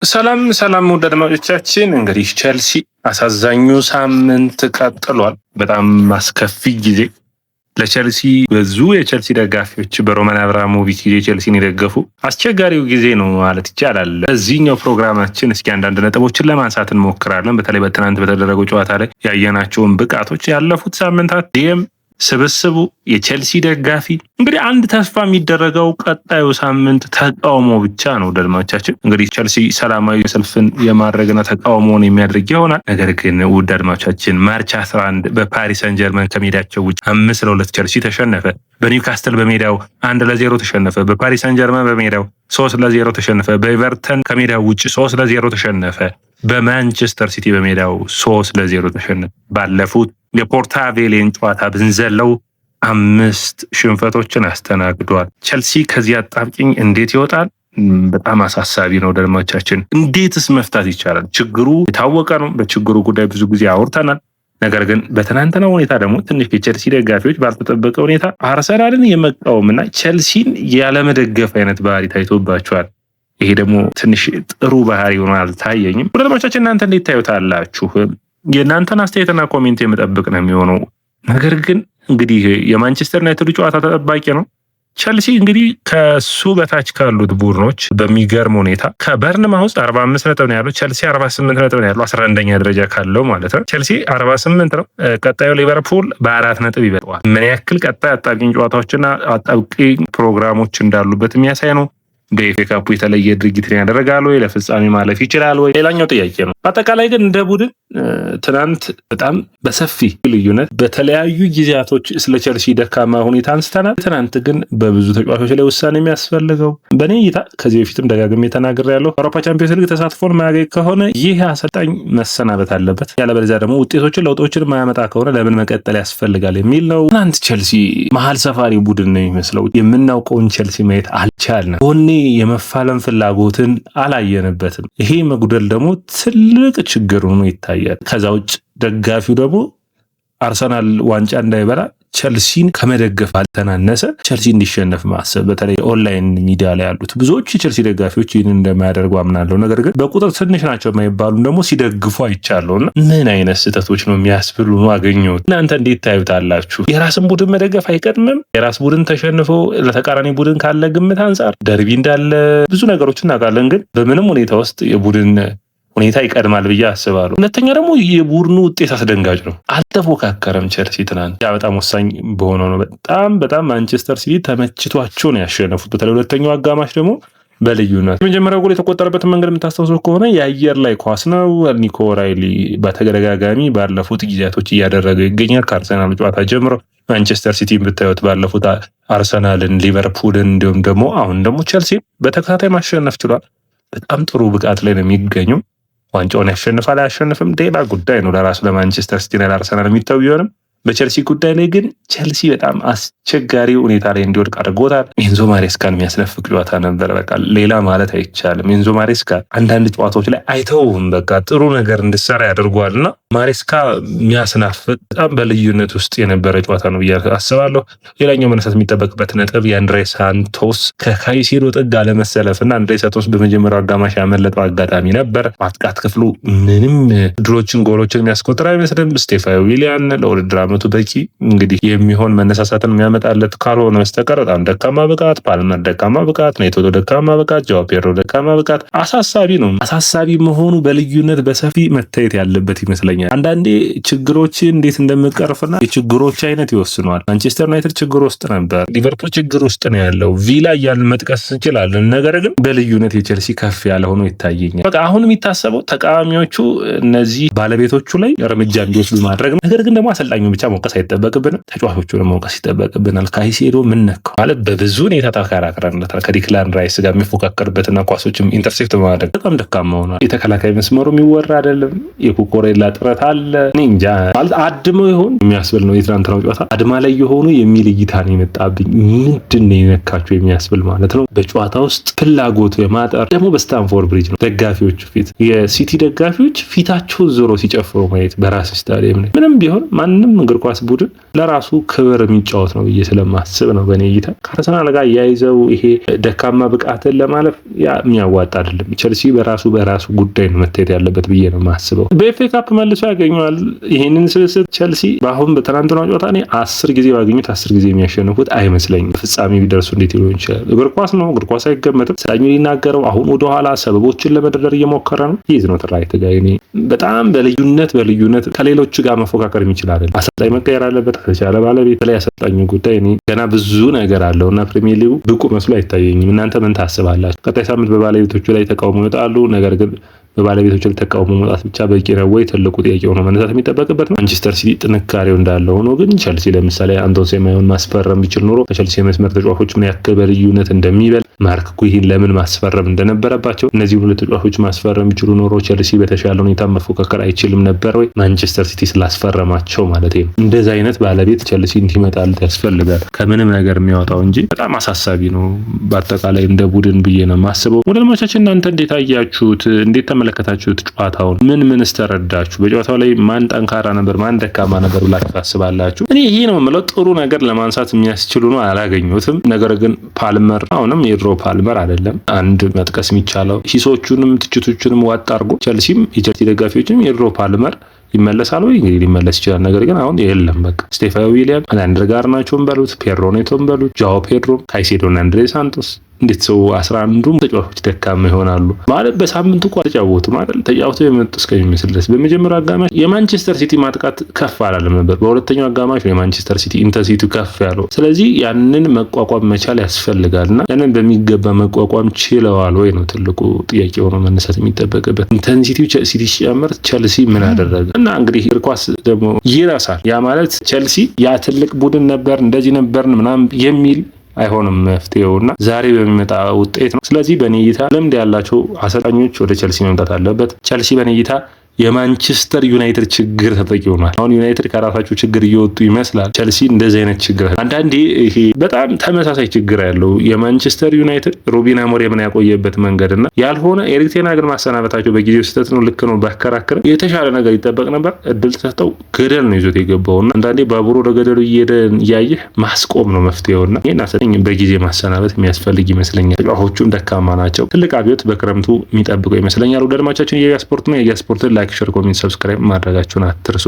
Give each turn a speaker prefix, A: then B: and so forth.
A: ሰላም ሰላም ውድ አድማጮቻችን፣ እንግዲህ ቸልሲ አሳዛኙ ሳምንት ቀጥሏል። በጣም አስከፊ ጊዜ ለቸልሲ። ብዙ የቸልሲ ደጋፊዎች በሮማን አብራሞቪች ጊዜ ቸልሲን የደገፉ አስቸጋሪው ጊዜ ነው ማለት ይቻላል። በዚህኛው ፕሮግራማችን እስኪ አንዳንድ ነጥቦችን ለማንሳት እንሞክራለን። በተለይ በትናንት በተደረገው ጨዋታ ላይ ያየናቸውን ብቃቶች፣ ያለፉት ሳምንታት ዲኤም ስብስቡ፣ የቸልሲ ደጋፊ እንግዲህ አንድ ተስፋ የሚደረገው ቀጣዩ ሳምንት ተቃውሞ ብቻ ነው። አድማጮቻችን እንግዲህ ቸልሲ ሰላማዊ ሰልፍን የማድረግና ተቃውሞውን የሚያደርግ ይሆናል። ነገር ግን ውድ አድማጮቻችን ማርች 11 በፓሪስ ሰን ጀርመን ከሜዳቸው ውጭ 5-2 ቸልሲ ተሸነፈ። በኒውካስትል በሜዳው 1-0 ተሸነፈ። በፓሪስ ሰን ጀርመን በሜዳው 3-0 ተሸነፈ። በኤቨርተን ከሜዳው ውጭ 3-0 ተሸነፈ። በማንቸስተር ሲቲ በሜዳው 3-0 ተሸነፈ። ባለፉት የፖርታቬሌን ጨዋታ ብንዘለው 5 ሽንፈቶችን አስተናግዷል። ቸልሲ ከዚህ አጣብቂኝ እንዴት ይወጣል? በጣም አሳሳቢ ነው። አድማጮቻችን እንዴትስ መፍታት ይቻላል? ችግሩ የታወቀ ነው። በችግሩ ጉዳይ ብዙ ጊዜ አውርተናል። ነገር ግን በትናንትናው ሁኔታ ደግሞ ትንሽ የቸልሲ ደጋፊዎች ባልተጠበቀ ሁኔታ አርሰናልን የመቃወምና ቸልሲን ያለመደገፍ አይነት ባህሪ ታይቶባቸዋል። ይሄ ደግሞ ትንሽ ጥሩ ባህሪ ሆኖ አልታየኝም። አድማጮቻችን እናንተ እንዴት ታዩታላችሁ? የእናንተን አስተያየትና ኮሜንት የምጠብቅ ነው የሚሆነው። ነገር ግን እንግዲህ የማንቸስተር ዩናይትድ ጨዋታ ተጠባቂ ነው። ቸልሲ እንግዲህ ከሱ በታች ካሉት ቡድኖች በሚገርም ሁኔታ ከበርንማውዝ 45 ነጥብ ነው ያለው። ቸልሲ 48 ነጥብ ነው ያለው፣ 11ኛ ደረጃ ካለው ማለት ነው። ቸልሲ 48 ነው። ቀጣዩ ሊቨርፑል በ4 ነጥብ ይበልጠዋል። ምን ያክል ቀጣይ አጣብቂኝ ጨዋታዎችና አጣብቂኝ ፕሮግራሞች እንዳሉበት የሚያሳይ ነው። በኤፍኤ ካፑ የተለየ ድርጊትን ያደረጋል ወይ? ለፍጻሜ ማለፍ ይችላል ወይ? ሌላኛው ጥያቄ ነው። አጠቃላይ ግን እንደ ቡድን ትናንት በጣም በሰፊ ልዩነት በተለያዩ ጊዜያቶች ስለ ቸልሲ ደካማ ሁኔታ አንስተናል። ትናንት ግን በብዙ ተጫዋቾች ላይ ውሳኔ የሚያስፈልገው በእኔ እይታ ከዚህ በፊትም ደጋግሜ ተናግሬያለሁ። አውሮፓ ቻምፒዮንስ ሊግ ተሳትፎን ማያገኝ ከሆነ ይህ አሰልጣኝ መሰናበት አለበት። ያለበለዚያ ደግሞ ውጤቶችን ለውጦችን ማያመጣ ከሆነ ለምን መቀጠል ያስፈልጋል የሚል ነው። ትናንት ቸልሲ መሀል ሰፋሪ ቡድን ነው የሚመስለው። የምናውቀውን ቸልሲ ማየት አልቻልንም። ሆኔ የመፋለም ፍላጎትን አላየንበትም። ይሄ መጉደል ደግሞ ትልቅ ችግር ሆኖ ይታያል። ከዛ ውጭ ደጋፊው ደግሞ አርሰናል ዋንጫ እንዳይበላ ቸልሲን ከመደገፍ አልተናነሰ ቸልሲ እንዲሸነፍ ማሰብ፣ በተለይ ኦንላይን ሚዲያ ላይ ያሉት ብዙዎች የቸልሲ ደጋፊዎች ይህን እንደማያደርጉ አምናለሁ። ነገር ግን በቁጥር ትንሽ ናቸው የማይባሉ ደግሞ ሲደግፉ አይቻለሁና ምን አይነት ስህተቶች ነው የሚያስብሉ ነው አገኘሁት። እናንተ እንዴት ታዩታላችሁ? የራስን ቡድን መደገፍ አይቀድምም? የራስ ቡድን ተሸንፎ ለተቃራኒ ቡድን ካለ ግምት አንጻር ደርቢ እንዳለ ብዙ ነገሮች እናውቃለን። ግን በምንም ሁኔታ ውስጥ የቡድን ሁኔታ ይቀድማል ብዬ አስባለሁ። ሁለተኛ ደግሞ የቡድኑ ውጤት አስደንጋጭ ነው። አልተፎካከረም ቸልሲ ትናንት። ያ በጣም ወሳኝ በሆነው ነው። በጣም ማንቸስተር ሲቲ ተመችቷቸው ነው ያሸነፉት። በተለይ ሁለተኛው አጋማሽ ደግሞ በልዩነት የመጀመሪያው ጎል የተቆጠረበትን መንገድ የምታስታውሰው ከሆነ የአየር ላይ ኳስ ነው። ኒኮ ራይሊ በተደጋጋሚ ባለፉት ጊዜያቶች እያደረገው ይገኛል። ከአርሰናል ጨዋታ ጀምሮ ማንቸስተር ሲቲ ብታዩት ባለፉት አርሰናልን፣ ሊቨርፑልን እንዲሁም ደግሞ አሁን ደግሞ ቸልሲ በተከታታይ ማሸነፍ ችሏል። በጣም ጥሩ ብቃት ላይ ነው የሚገኙ። ዋንጫውን ያሸንፋል አያሸንፍም ሌላ ጉዳይ ነው። ለራሱ ለማንቸስተር ሲቲ እና ለአርሰናል የሚተው ቢሆንም በቸልሲ ጉዳይ ላይ ግን ቸልሲ በጣም አስቸጋሪ ሁኔታ ላይ እንዲወድቅ አድርጎታል። ኤንዞ ማሬስካን የሚያስነፍቅ ጨዋታ ነበር። በቃ ሌላ ማለት አይቻልም። ኤንዞ ማሬስካ አንዳንድ ጨዋታዎች ላይ አይተውም፣ በቃ ጥሩ ነገር እንድሰራ ያደርጓልና ማሬስካ የሚያስናፍቅ በጣም በልዩነት ውስጥ የነበረ ጨዋታ ነው ብዬ አስባለሁ። ሌላኛው መነሳት የሚጠበቅበት ነጥብ የአንድሬ ሳንቶስ ከካይሴዶ ጥግ አለመሰለፍና አንድሬ ሳንቶስ በመጀመሪያው አጋማሽ ያመለጠው አጋጣሚ ነበር። ማጥቃት ክፍሉ ምንም ድሎችን ጎሎችን የሚያስቆጥር አይመስልም። ስቴፋን ዊሊያን ለውድድር ዓመቱ በቂ እንግዲህ የሚሆን መነሳሳትን የሚያመጣለት ካልሆነ በስተቀር በጣም ደካማ ብቃት፣ ፓልመር ደካማ ብቃት፣ ኔቶ ደካማ ብቃት፣ ጆዋ ፔድሮ ደካማ ብቃት አሳሳቢ ነው። አሳሳቢ መሆኑ በልዩነት በሰፊ መታየት ያለበት ይመስለኛል። አንዳንዴ ችግሮችን እንዴት እንደምቀርፍና የችግሮች አይነት ይወስነዋል። ማንቸስተር ዩናይትድ ችግር ውስጥ ነበር፣ ሊቨርፑል ችግር ውስጥ ነው ያለው፣ ቪላ እያልን መጥቀስ እንችላለን። ነገር ግን በልዩነት የቸልሲ ከፍ ያለ ሆኖ ይታየኛል። በቃ አሁን የሚታሰበው ተቃዋሚዎቹ እነዚህ ባለቤቶቹ ላይ እርምጃ እንዲወስዱ ማድረግ ነው። ነገር ግን ደግሞ አሰልጣኙ ብቻ መውቀስ አይጠበቅብንም፣ ተጫዋቾቹን መውቀስ ይጠበቅብናል። ካይሴዶ ምን ነካው ማለት በብዙ ሁኔታ ተከራክረንለታል። ከዲክላን ራይስ ጋር የሚፎካከርበትና ኳሶችም ኢንተርሴፕት በማድረግ በጣም ደካማ ሆኗል። የተከላካይ መስመሩ የሚወራ አይደለም። የኩኮሬላ ጥረት ጥረት አለ። እኔ እንጃ ማለት አድመው ይሆን የሚያስብል ነው። የትናንትናው ጨዋታ አድማ ላይ የሆኑ የሚል እይታ ነው የመጣብኝ። ምንድን ነው የነካቸው የሚያስብል ማለት ነው። በጨዋታ ውስጥ ፍላጎቱ የማጠር ደግሞ በስታንፎርድ ብሪጅ ነው ደጋፊዎቹ ፊት የሲቲ ደጋፊዎች ፊታቸው ዞሮ ሲጨፍሩ ማየት በራስ ስታዲየም ላይ ምንም ቢሆን ማንም እግር ኳስ ቡድን ለራሱ ክብር የሚጫወት ነው ብዬ ስለማስብ ነው በእኔ እይታ። ከአርሰናል ጋር ያይዘው ይሄ ደካማ ብቃትን ለማለፍ የሚያዋጣ አይደለም። ቸልሲ በራሱ ጉዳይ ነው መታየት ያለበት ብዬ ነው የማስበው። በኤፍኤ ካፕ መልሶ ያገኘዋል ይሄንን ስብስብ ቸልሲ። በአሁን በትናንትናው ጨዋታ እኔ 10 ጊዜ ባገኙት 10 ጊዜ የሚያሸንፉት አይመስለኝም። ፍጻሜ ቢደርሱ እንዴት ሊሆን ይችላል? እግር ኳስ ነው፣ እግር ኳስ አይገመትም። ሰላኙ ሊናገረው አሁን ወደኋላ ሰበቦችን ለመደርደር እየሞከረ ነው። ይህ ነው ትራይት ጋር እኔ በጣም በልዩነት ከሌሎቹ ጋር መፎካከር የሚችል አይደለም። አሰልጣኝ መቀየር አለበት ከተቻለ ባለቤት ላይ አሰልጣኙ ጉዳይ እኔ ገና ብዙ ነገር አለውና ፕሪሚየር ሊጉ ብቁ መስሎ አይታየኝም። እናንተ ምን ታስባላችሁ? ቀጣይ ሳምንት በባለቤቶቹ ላይ ተቃውሞ ይወጣሉ። ነገር ግን በባለቤቶች ላይ ተቃውሞ መውጣት ብቻ በቂ ነው ወይ? ትልቁ ጥያቄ ሆኖ መነሳት የሚጠበቅበት ነው። ማንቸስተር ሲቲ ጥንካሬው እንዳለ ሆኖ ግን ቸልሲ ለምሳሌ አንቶን ሴማዮን ማስፈረም ቢችል ኖሮ ከቸልሲ መስመር ተጫዋቾች ምን ያክል በልዩነት እንደሚበል ማርክ ጉሂን ለምን ማስፈረም እንደነበረባቸው እነዚህ ሁለት ተጫዋቾች ማስፈረም ቢችሉ ኖሮ ቸልሲ በተሻለ ሁኔታ መፎካከር አይችልም ነበር ወይ? ማንቸስተር ሲቲ ስላስፈረማቸው ማለት ነው። እንደዚህ አይነት ባለቤት ቸልሲ እንዲመጣለት ያስፈልጋል ከምንም ነገር የሚያወጣው እንጂ በጣም አሳሳቢ ነው በአጠቃላይ እንደ ቡድን ብዬ ነው የማስበው። ወዳጆቻችን እናንተ እንዴት አያችሁት? እንዴት ተመለከታችሁት? ጨዋታውን ምን ተረዳችሁ? በጨዋታው ላይ ማን ጠንካራ ነበር፣ ማን ደካማ ነበር ብላችሁ ታስባላችሁ? እኔ ይሄ ነው የምለው ጥሩ ነገር ለማንሳት የሚያስችሉ ነው አላገኙትም። ነገር ግን ፓልመር አሁንም የድሮ ፓልመር አይደለም። አንድ መጥቀስ የሚቻለው ሂሶቹንም ትችቶቹንም ዋጥ አድርጎ ቸልሲም የቸልሲ ደጋፊዎችም የድሮ ፓልመር ይመለሳል ወይ? እንግዲህ ሊመለስ ይችላል። ነገር ግን አሁን የለም። በቃ ስቴፋኖ ዊሊያን፣ አንድሬ ጋርናቾን በሉት፣ ፔድሮ ኔቶን በሉት፣ ጃኦ ፔድሮ፣ ካይሴዶና አንድሬ ሳንቶስ እንዴት ሰው 11ዱም ተጫዋቾች ደካማ ይሆናሉ ማለት? በሳምንቱ እኮ ተጫወቱ ማለት ተጫውተው የመጡ እስከሚመስል ድረስ በመጀመሪያው አጋማሽ የማንቸስተር ሲቲ ማጥቃት ከፍ አላለም ነበር። በሁለተኛው አጋማሽ የማንቸስተር ሲቲ ኢንተንሲቲው ከፍ ያለው። ስለዚህ ያንን መቋቋም መቻል ያስፈልጋልና ያንን በሚገባ መቋቋም ችለዋል ወይ ነው ትልቁ ጥያቄ ሆኖ መነሳት የሚጠበቅበት። ኢንተንሲቲው ሲቲ ሲጨምር ቸልሲ ምን አደረገ? እና እንግዲህ እግር ኳስ ደግሞ ይረሳል። ያ ማለት ቸልሲ ያ ትልቅ ቡድን ነበር እንደዚህ ነበርን ምናምን የሚል አይሆንም መፍትሄውና ዛሬ በሚመጣ ውጤት ነው። ስለዚህ በኔ እይታ ልምድ ያላቸው አሰልጣኞች ወደ ቸልሲ መምጣት አለበት። ቸልሲ በኔ እይታ የማንቸስተር ዩናይትድ ችግር ተጠቂ ሆኗል። አሁን ዩናይትድ ከራሳቸው ችግር እየወጡ ይመስላል። ቸልሲ እንደዚህ አይነት ችግር አንዳንዴ ይሄ በጣም ተመሳሳይ ችግር ያለው የማንቸስተር ዩናይትድ ሩበን አሞሪምን ያቆየበት መንገድና ያልሆነ ኤሪክ ቴን ሃግን ማሰናበታቸው በጊዜው ስህተት ነው። ልክ ነው ባከራከረ የተሻለ ነገር ይጠበቅ ነበር። እድል ተሰጠው ገደል ነው ይዞት የገባውና አንዳንዴ ባቡሩ ወደ ገደሉ እያየህ ማስቆም ነው መፍትሄውና ይሄን አሰልጣኝ በጊዜ ማሰናበት የሚያስፈልግ ይመስለኛል። ተጫዋቾቹም ደካማ ናቸው። ትልቅ አብዮት በክረምቱ የሚጠብቀው ይመስለኛል። ወደ አድማቻችን የያ ስፖርት ነው። የያ ስፖርትን ላይክ፣ ሼር፣ ኮሜንት፣ ሰብስክራይብ ማድረጋችሁን አትርሱ።